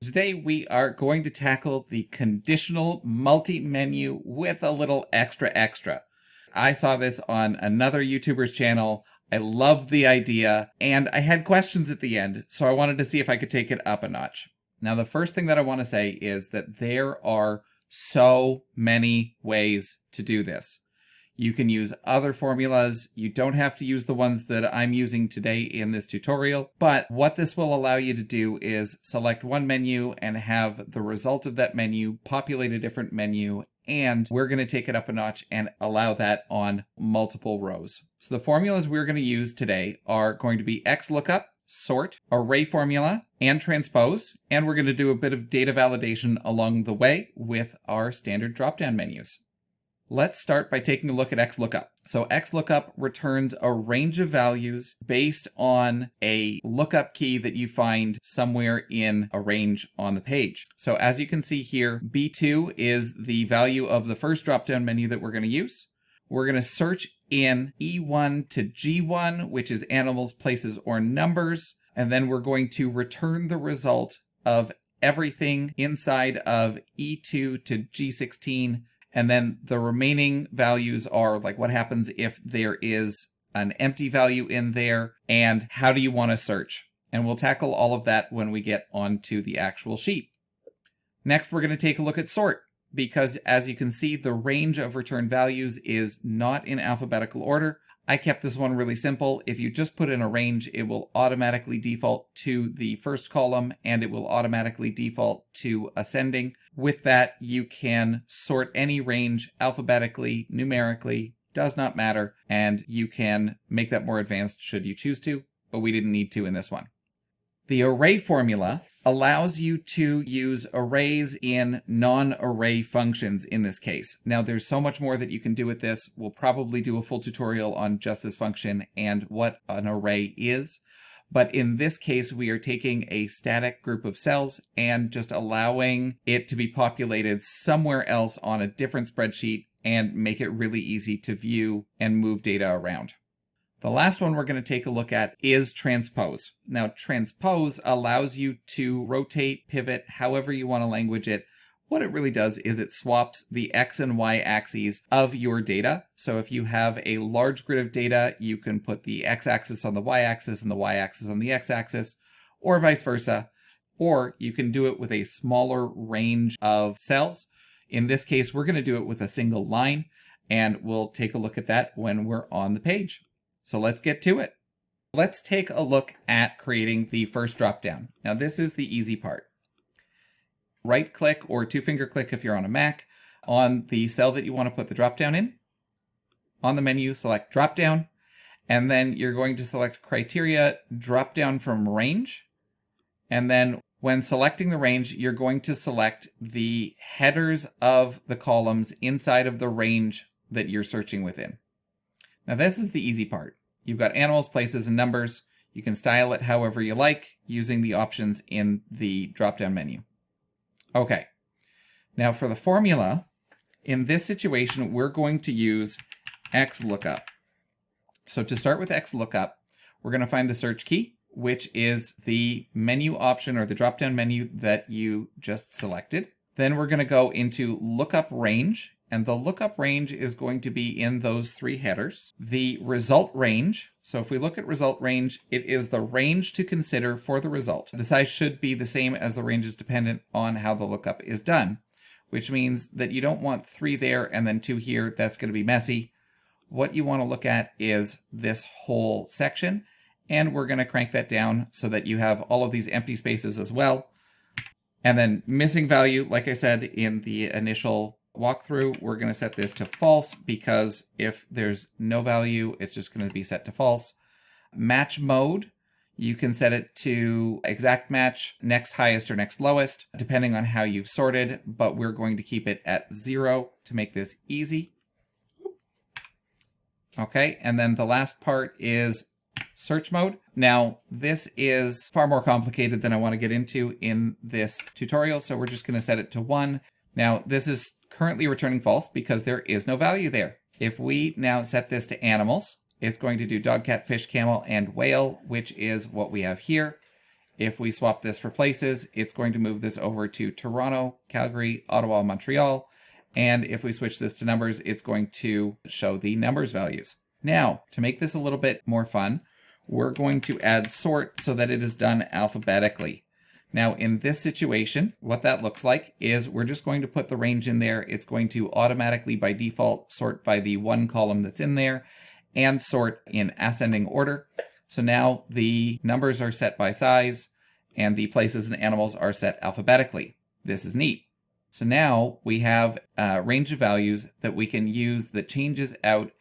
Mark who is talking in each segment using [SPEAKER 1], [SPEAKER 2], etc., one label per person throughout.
[SPEAKER 1] Today we are going to tackle the conditional multi-menu with a little extra. I saw this on another YouTuber's channel. I loved the idea, and I had questions at the end, so I wanted to see if I could take it up a notch. Now, the first thing that I want to say is that there are so many ways to do this. You can use other formulas. You don't have to use the ones that I'm using today in this tutorial, but what this will allow you to do is select one menu and have the result of that menu populate a different menu, and we're going to take it up a notch and allow that on multiple rows. So the formulas we're going to use today are going to be XLOOKUP, sort, array formula, and transpose, and we're going to do a bit of data validation along the way with our standard drop-down menus. Let's start by taking a look at XLOOKUP. So XLOOKUP returns a range of values based on a lookup key that you find somewhere in a range on the page. So as you can see here, B2 is the value of the first drop-down menu that we're going to use. We're going to search in E1 to G1, which is animals, places, or numbers. And then we're going to return the result of everything inside of E2 to G16. And then the remaining values are like what happens if there is an empty value in there and how do you want to search. And we'll tackle all of that when we get onto the actual sheet. Next, we're going to take a look at sort because as you can see, the range of return values is not in alphabetical order. I kept this one really simple. If you just put in a range, it will automatically default to the first column and it will automatically default to ascending. With that, you can sort any range alphabetically, numerically, does not matter, and you can make that more advanced should you choose to, but we didn't need to in this one. The array formula allows you to use arrays in non-array functions in this case. Now, there's so much more that you can do with this. We'll probably do a full tutorial on just this function and what an array is. But in this case, we are taking a static group of cells and just allowing it to be populated somewhere else on a different spreadsheet and make it really easy to view and move data around. The last one we're going to take a look at is transpose. Now, transpose allows you to rotate, pivot, however you want to language it. What it really does is it swaps the X and Y axes of your data. So if you have a large grid of data, you can put the X axis on the Y axis and the Y axis on the X axis, or vice versa. Or you can do it with a smaller range of cells. In this case, we're going to do it with a single line, and we'll take a look at that when we're on the page. So let's get to it. Let's take a look at creating the first dropdown. Now, this is the easy part. Right-click or two-finger click if you're on a Mac on the cell that you want to put the dropdown in. On the menu, select dropdown, and then you're going to select criteria, dropdown from range. And then when selecting the range, you're going to select the headers of the columns inside of the range that you're searching within. Now, this is the easy part. You've got animals, places, and numbers. You can style it however you like using the options in the dropdown menu. Okay, now for the formula, in this situation, we're going to use XLOOKUP. So to start with XLOOKUP, we're going to find the search key, which is the menu option or the dropdown menu that you just selected. Then we're going to go into lookup range, and the lookup range is going to be in those three headers. The result range, so if we look at result range, it is the range to consider for the result. The size should be the same as the range is dependent on how the lookup is done, which means that you don't want 3 there and then 2 here. That's going to be messy. What you want to look at is this whole section, and we're going to crank that down so that you have all of these empty spaces as well. And then missing value, like I said in the initial walkthrough, we're going to set this to false because if there's no value, it's just going to be set to false. Match mode, you can set it to exact match, next highest or next lowest, depending on how you've sorted, but we're going to keep it at 0 to make this easy. Okay, and then the last part is search mode. Now, this is far more complicated than I want to get into in this tutorial, so we're just going to set it to 1. Now, this is currently returning false because there is no value there. If we now set this to animals, it's going to do dog, cat, fish, camel, and whale, which is what we have here. If we swap this for places, it's going to move this over to Toronto, Calgary, Ottawa, Montreal. And if we switch this to numbers, it's going to show the numbers values. Now, to make this a little bit more fun, we're going to add sort so that it is done alphabetically. Now, in this situation, what that looks like is we're just going to put the range in there. It's going to automatically, by default, sort by the one column that's in there and sort in ascending order. So now the numbers are set by size and the places and animals are set alphabetically. This is neat. So now we have a range of values that we can use that changes out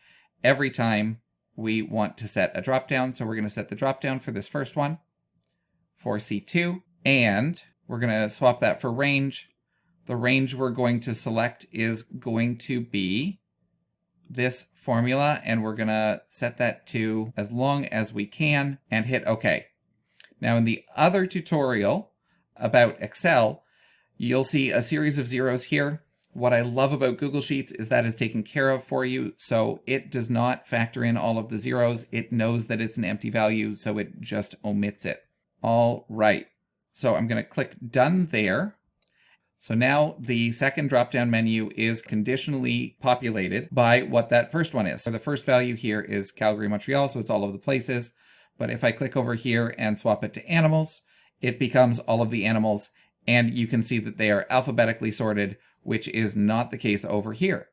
[SPEAKER 1] every time we want to set a dropdown. So we're going to set the dropdown for this first one for C2, and we're going to swap that for range. The range we're going to select is going to be this formula, and we're going to set that to as long as we can and hit OK. Now in the other tutorial about Excel, you'll see a series of zeros here. What I love about Google Sheets is that is taken care of for you, so it does not factor in all of the zeros. It knows that it's an empty value, so it just omits it. All right, so I'm going to click Done there. So now the second drop-down menu is conditionally populated by what that first one is. So the first value here is Calgary, Montreal, so it's all of the places. But if I click over here and swap it to animals, it becomes all of the animals, and you can see that they are alphabetically sorted, which is not the case over here.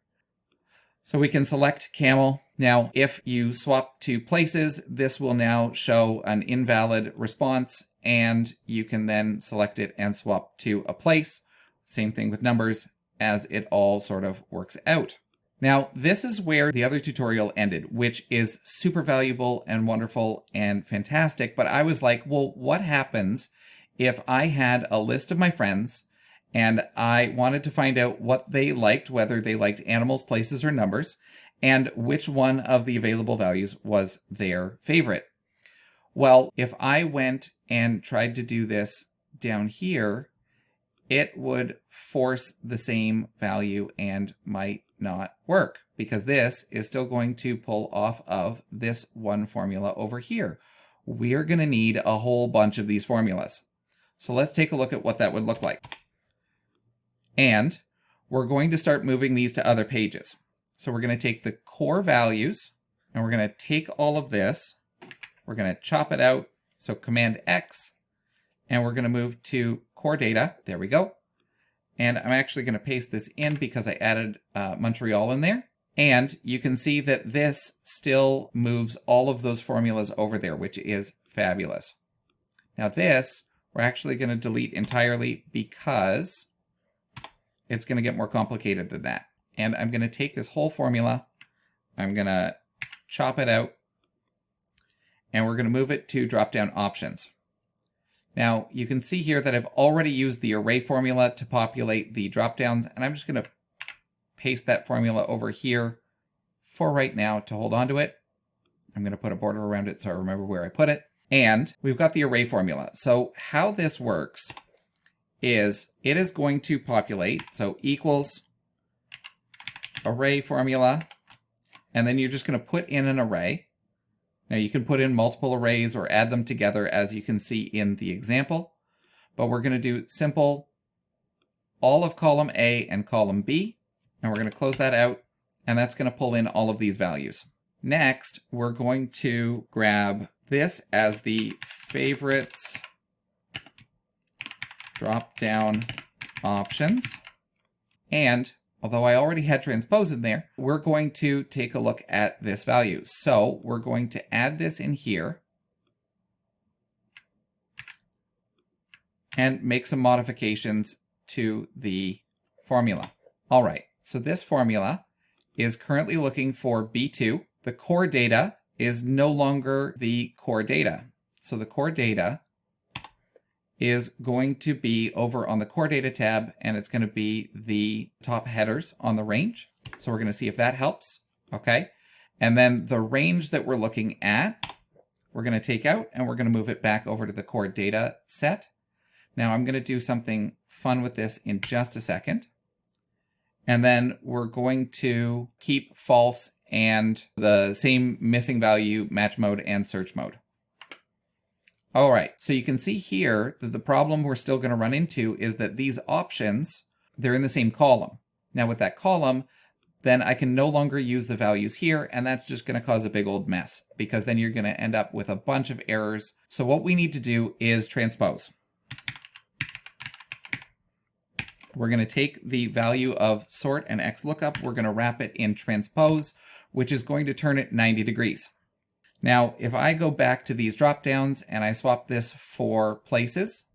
[SPEAKER 1] So we can select camel. Now, if you swap to places, this will now show an invalid response, and you can then select it and swap to a place. Same thing with numbers, as it all sort of works out. Now, this is where the other tutorial ended, which is super valuable and wonderful and fantastic. But I was like, well, what happens if I had a list of my friends and I wanted to find out what they liked, whether they liked animals, places, or numbers, and which one of the available values was their favorite? Well, if I went and tried to do this down here, it would force the same value and might not work, because this is still going to pull off of this one formula over here. We're going to need a whole bunch of these formulas. So let's take a look at what that would look like. And we're going to start moving these to other pages. So we're going to take the core values, and we're going to take all of this, we're going to chop it out, so Command X, and we're going to move to core data. There we go. And I'm actually going to paste this in because I added Montreal in there. And you can see that this still moves all of those formulas over there, which is fabulous. Now this, we're actually going to delete entirely because it's going to get more complicated than that. And I'm going to take this whole formula, I'm going to chop it out, and we're going to move it to drop-down options. Now, you can see here that I've already used the array formula to populate the drop-downs, and I'm just going to paste that formula over here for right now to hold on to it. I'm going to put a border around it so I remember where I put it. And we've got the array formula. So how this works is it is going to populate, so equals array formula, and then you're just going to put in an array. Now you can put in multiple arrays or add them together, as you can see in the example, but we're going to do simple all of column A and column B, and we're going to close that out, and that's going to pull in all of these values. Next, we're going to grab this as the favorites drop-down options, and although I already had transpose in there, we're going to take a look at this value. So we're going to add this in here and make some modifications to the formula. All right, so this formula is currently looking for B2. The core data is no longer the core data. So the core data is going to be over on the core data tab, and it's going to be the top headers on the range. So we're going to see if that helps. Okay. And then the range that we're looking at, we're going to take out and we're going to move it back over to the core data set. Now I'm going to do something fun with this in just a second. And then we're going to keep false and the same missing value, match mode and search mode. All right, so you can see here that the problem we're still going to run into is that these options, they're in the same column. Now with that column, then I can no longer use the values here, and that's just going to cause a big old mess, because then you're going to end up with a bunch of errors. So what we need to do is transpose. We're going to take the value of sort and XLOOKUP, we're going to wrap it in transpose, which is going to turn it 90 degrees. Now, if I go back to these drop-downs and I swap this for places,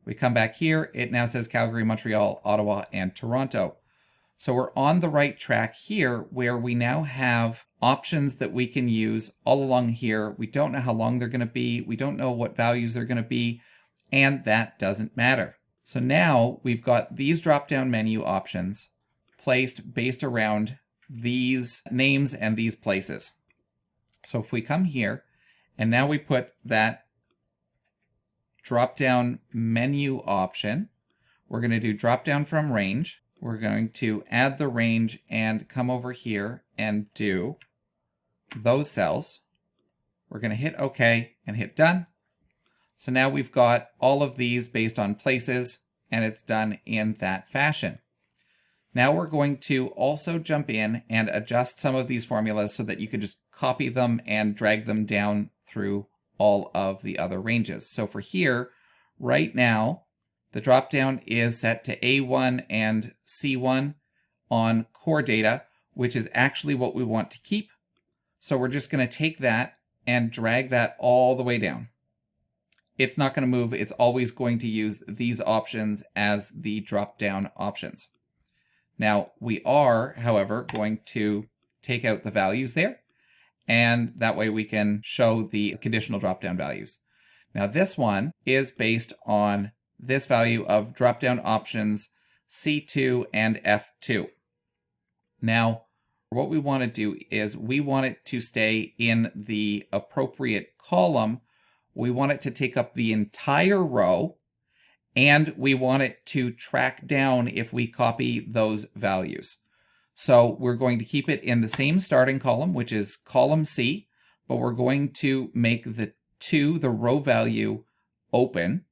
[SPEAKER 1] we come back here, it now says Calgary, Montreal, Ottawa, and Toronto. So we're on the right track here where we now have options that we can use all along here. We don't know how long they're going to be. We don't know what values they're going to be, and that doesn't matter. So now we've got these drop-down menu options placed based around these names and these places. So if we come here and now we put that drop-down menu option, we're going to do drop-down from range. We're going to add the range and come over here and do those cells. We're going to hit OK and hit done. So now we've got all of these based on places, and it's done in that fashion. Now we're going to also jump in and adjust some of these formulas so that you can just copy them and drag them down through all of the other ranges. So for here, right now, the dropdown is set to A1 and C1 on core data, which is actually what we want to keep. So we're just going to take that and drag that all the way down. It's not going to move. It's always going to use these options as the drop-down options. Now, we are, however, going to take out the values there, and that way we can show the conditional drop-down values. Now, this one is based on this value of drop-down options C2 and F2. Now, what we want to do is we want it to stay in the appropriate column. We want it to take up the entire row, and we want it to track down if we copy those values. So we're going to keep it in the same starting column, which is column C, but we're going to make the row value, open.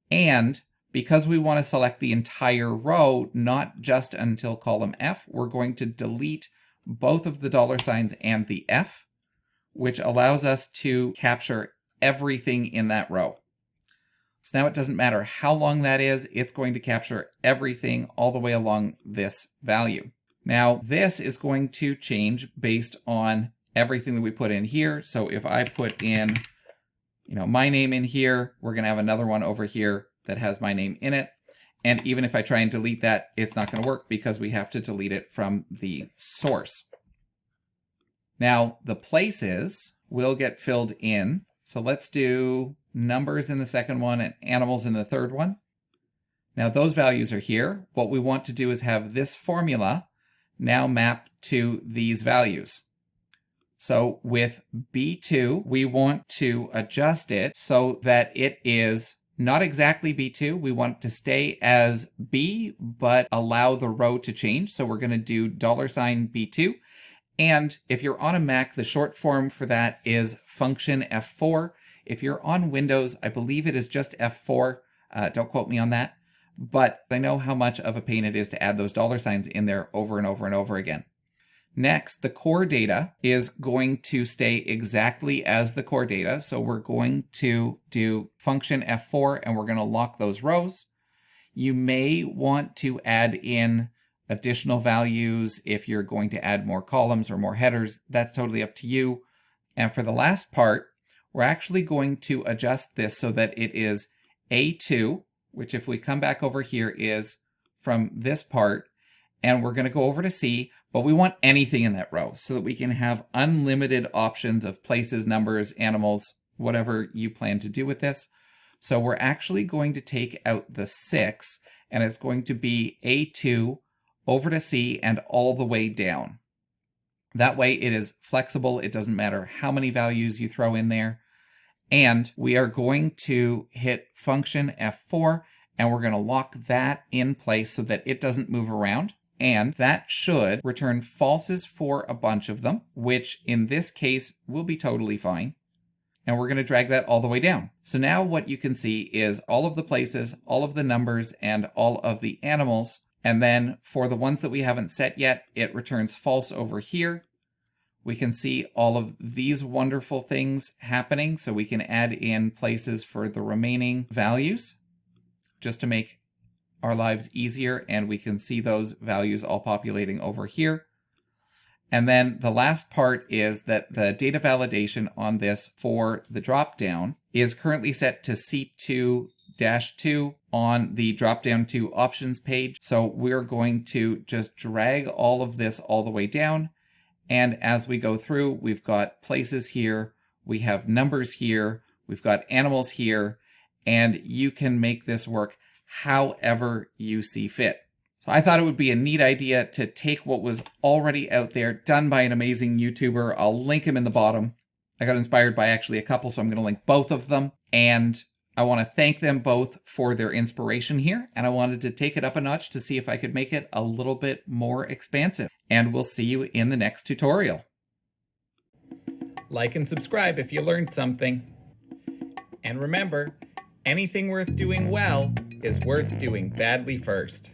[SPEAKER 1] And because we want to select the entire row, not just until column F, we're going to delete both of the dollar signs and the F, which allows us to capture everything in that row. So now it doesn't matter how long that is, it's going to capture everything all the way along this value. Now this is going to change based on everything that we put in here. So if I put in, my name in here, we're going to have another one over here that has my name in it. And even if I try and delete that, it's not going to work because we have to delete it from the source. Now the places will get filled in. So let's do numbers in the second one and animals in the third one. Now those values are here. What we want to do is have this formula now map to these values. So with B2, we want to adjust it so that it is not exactly B2. We want it to stay as B, but allow the row to change. So we're going to do $B2. And if you're on a Mac, the short form for that is function F4. If you're on Windows, I believe it is just F4. Don't quote me on that. But I know how much of a pain it is to add those dollar signs in there over and over and over again. Next, the core data is going to stay exactly as the core data. So we're going to do function F4 and we're going to lock those rows. You may want to add in additional values if you're going to add more columns or more headers. That's totally up to you. And for the last part, we're actually going to adjust this so that it is A2, which if we come back over here is from this part, and we're going to go over to C, but we want anything in that row so that we can have unlimited options of places, numbers, animals, whatever you plan to do with this. So we're actually going to take out the 6, and it's going to be A2 over to C and all the way down. That way it is flexible. It doesn't matter how many values you throw in there. And we are going to hit function F4, and we're going to lock that in place so that it doesn't move around. And that should return falses for a bunch of them, which in this case will be totally fine. And we're going to drag that all the way down. So now what you can see is all of the places, all of the numbers, and all of the animals. And then for the ones that we haven't set yet, it returns false over here. We can see all of these wonderful things happening. So we can add in places for the remaining values just to make our lives easier. And we can see those values all populating over here. And then the last part is that the data validation on this for the dropdown is currently set to C2-2 on the dropdown to options page. So we're going to just drag all of this all the way down. And as we go through, we've got places here, we have numbers here, we've got animals here, and you can make this work however you see fit. So I thought it would be a neat idea to take what was already out there, done by an amazing YouTuber. I'll link him in the bottom. I got inspired by actually a couple, so I'm going to link both of them. And I want to thank them both for their inspiration here. And I wanted to take it up a notch to see if I could make it a little bit more expansive. And we'll see you in the next tutorial. Like and subscribe if you learned something. And remember, anything worth doing well is worth doing badly first.